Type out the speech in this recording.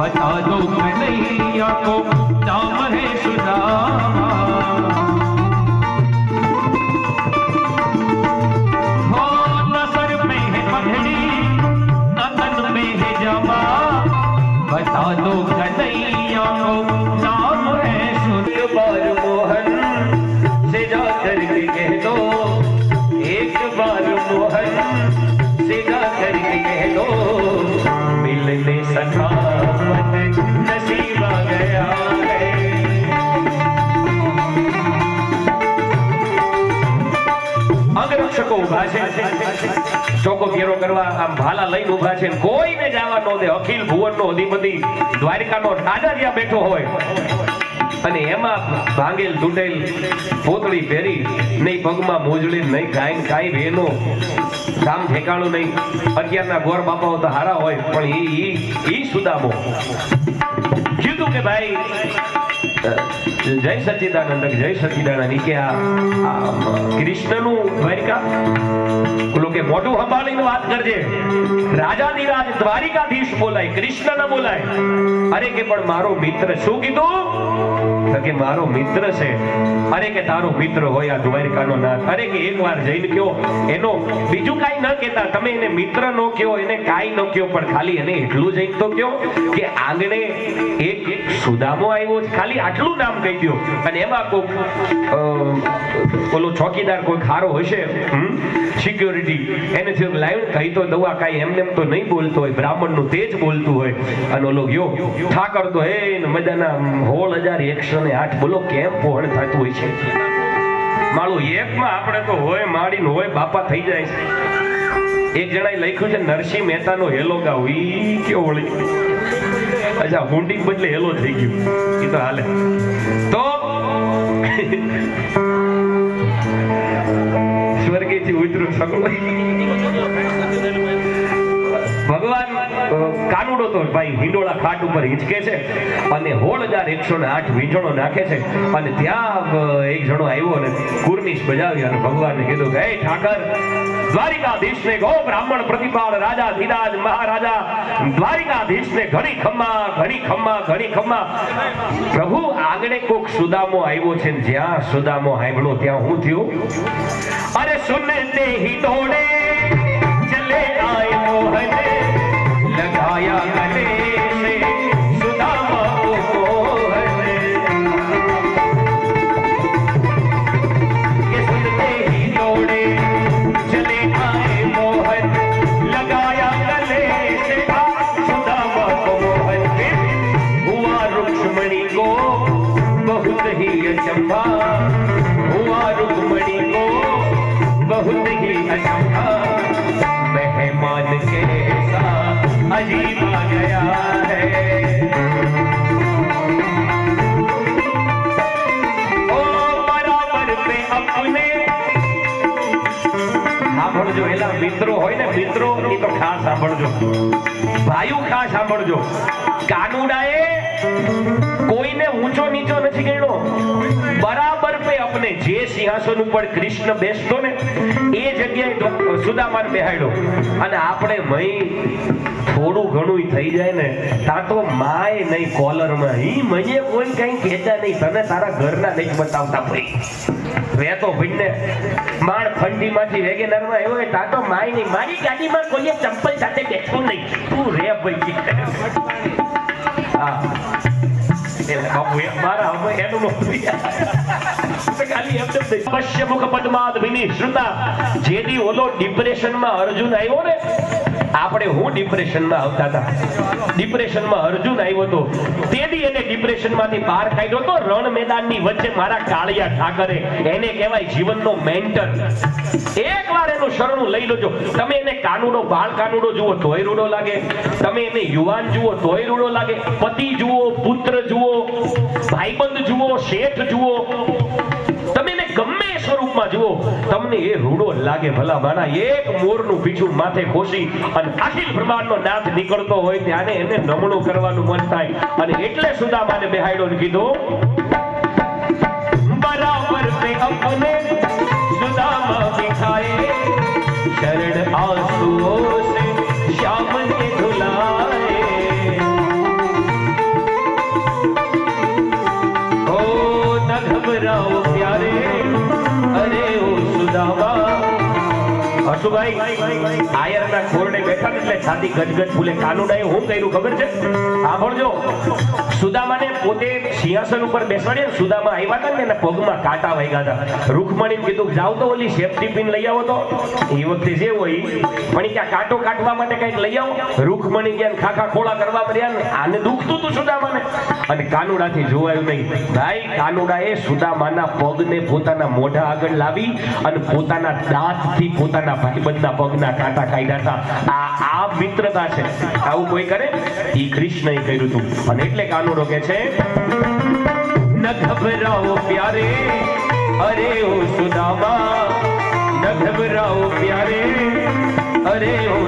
बता दो कन्हैया को नाम है सुदामा। हो न सर में है पगड़ी न तन में है जामा, बता दो कन्हैया को नाम है सुदामा। बार मोहन से जाकर के कह दो, एक बार मोहन से जाकर के कह दो, मिलने सखा मन नसीब आ गया है। અંગરક્ષકો ઉભા છે, ચોકો ફેરો કરવા આમ ભાલા લઈને ઉભા છે, કોઈને જવા ન દે. અખિલ ભુવનનો અધિપતિ દ્વારિકાનો રાજા જ્યાં બેઠો હોય અને એમાં ભાંગેલ તૂટેલ પોતળી પહેરી નહીં, પગમાં મોજડી નહીં, કાંઈ વેનો કામ ઠેકાણું નહીં. અત્યારના ગોર બાપાઓ તો હારા હોય, પણ ઈ સુદામો કીધું કે ભાઈ જય સચ્ચિદાનંદ, જય સચ્ચિદાનંદ. કે આ કૃષ્ણનું દ્વારિકા ઓલો કે મોઢું સંભાળીને વાત કરજે. રાજાધિરાજ દ્વારિકાધીશ બોલાય, કૃષ્ણ ન બોલાય. અરે કે પણ મારો મિત્ર. શું કીધું? કે મારો મિત્ર છે. અરે કે તારો મિત્ર હોય આ દ્વારિકાનો નાથ. અરે કે એકવાર જઈને કયો, એનો બીજું કાંઈ ન કહેતા, તમે એને મિત્ર નો કયો, એને કાંઈ ન કયો, પણ ખાલી એને એટલું જઈને તો કયો કે આંગણે એક સુદામો આવ્યો છે, ખાલી આટલું નામ કહી દો. અને એમાં કોઈક ઓલો ચોકીદાર કોઈ ખારો હશે, સિક્યોરિટી, એને થયું લાઈવ કહી તો દવા, કાંઈ એમને એમ તો નહીં બોલતો હોય, બ્રાહ્મણનું તેજ બોલતું હોય. અને ઓલો ગયો ઠાકર તો હે મજાના 16,108 બોલો કેમ પોહણ થતું હોય છે. માળું એકમાં આપણે તો હોય માડીને હોય બાપા થઈ જાય છે. એક જણાએ લખ્યું છે નરસિંહ મહેતાનો હેલો ગાવ. ઈ કેવો વળી અચ્છા હુંડી બદલે હેલો થઈ ગયું, એ તો હાલે. તો સ્વર્ગેથી ઉતરું સગળો ભગવાન કાનુડો તો ભાઈ હિંડોળા ખાટ ઉપર હિંચકે છે અને 16,108 વીંઝણો નાખે છે. અને ત્યાં એક જણો આવ્યો અને કુર્નિશ બજાવી અને ભગવાનને કીધું કે હે ઠાકર, દ્વારિકાધીશને ગો બ્રાહ્મણ પ્રતિપાળ રાજા ધીરાજ મહારાજા દ્વારિકાધીશને ઘણી ખમ્મા, ઘણી ખમ્મા, ઘણી ખમ્મા. પ્રભુ આંગણે કોક સુદામો આવ્યો છે, જ્યાં સુદામો હાંભળો ત્યાં હું થયું. અરે સુનતે હી દોડે ચલે આય મોહન, लगाया गले से सुदामा को मोहन. ये सुनते ही दौड़े चले आए मोहन, लगाया गले से सुदामा को मोहन. हुआ रुक्मणी को बहुत ही अचंभा, हुआ रुक्मणी को बहुत ही अचंभा. मेहमान के अजीब आ गया है. ओ बराबर पे अपने સાંભળજો. એલા મિત્રો હોય ને, મિત્રો એ તો ખાસ સાંભળજો, ભાઈઓ ખાસ સાંભળજો. કાનુડાએ કોઈને ઊંચો નીચો નથી ગણ્યો. બરાબર પે अपने જે સિંહાસન ઉપર કૃષ્ણ બેસતો ને એ જગ્યાએ સુદામાને બેહાડ્યો. અને આપણે મહી થોડું ઘણું થઈ જાય ને તા તો માય નહીં કોલરમાં, ઈ મને કોઈ કઈ કહેતા નહીં, તને તારા ઘરના નહીં બતાવતા. ભાઈ વેતો ભીડને માણ ફંડીમાંથી વેગેનરમાં આવ્યો હોય તા તો માય નહીં, મારી ગાડીમાં કોઈએ ચંપલ સાથે બેઠું નહીં, તું રે ભાઈ. હા મારા હવે એનું પશ્ય મુખ પદ્માદ વિની શ્રુતા. જેથી ઓલો ડિપ્રેશનમાં અર્જુન આવ્યો ને, આપણે હું ડિપ્રેશનમાં આવતા હતા, ડિપ્રેશનમાં અર્જુન આવ્યો હતો, તેથી એને ડિપ્રેશનમાંથી બહાર કાઢ્યો તો રણ મેદાનની વચ્ચે મારા કાળિયા ઠાકરે. એને કહેવાય જીવનનો મેન્ટર. એકવાર એનું શરણું લઈ લેજો. તમે એને કાનુડો, બાળ કાનુડો જુઓ તોય રૂડો લાગે, તમે એને યુવાન જુઓ તોય રૂડો લાગે, પતિ જુઓ, પુત્ર જુઓ, ભાઈબંધ જુઓ, શેઠ જુઓ, તમે એને ગમે એ સ્વરૂપમાં જુઓ, તમને એ રૂડો લાગે. ભલા માના એક મોરનું પીછું માથે ખોસી અને અખિલ બ્રહ્માંડનો નાથ નીકળતો હોય ત્યારે એને નમણું કરવાનું મન થાય. અને એટલે સુદામાને બેહાડ્યો ને કીધું બરાબર पे अपने सुदामा बिठाए, शरण आंसुओं से श्याम ने धुलाए. વાસુભાઈ આયરના ખોરડે બેઠા ને એટલે છાતી ગજગજ ફૂલે. કાનુડાએ હું કર્યું ખબર છે? સાંભળજો. સુદામાને પોતે સિંહાસન ઉપર બેસાડ્યા. સુદામા આવ્યા હતા ને એના પગમાં કાંટા વાગ્યા હતા. રૂકમણીને કીધું જાવ તો ઓલી સેફટી પિન લઈ આવો. તો એ વખતે જે હોય પણ ક્યાં કાંટો કાઢવા માટે કંઈક લઈ આવો. રૂકમણી ગયા ખાખા ખોળા કરવા મળ્યા ને આને દુખતું હતું સુદામાને. અને કાનુડાથી જોવાયું નહીં. ભાઈ કાનુડાએ સુદામાના પગને પોતાના મોઢા આગળ લાવી અને પોતાના દાંતથી પોતાના ભાઈબંધના પગના કાંટા કાઢ્યા હતા. આ મિત્રતા છે. આવું કોઈ કરે? એ કૃષ્ણએ કર્યું હતું. અને એટલે કાનુડો કે છે न घबराओ प्यारे अरे ओ सुदामा न घबराओ प्यारे अरे ओ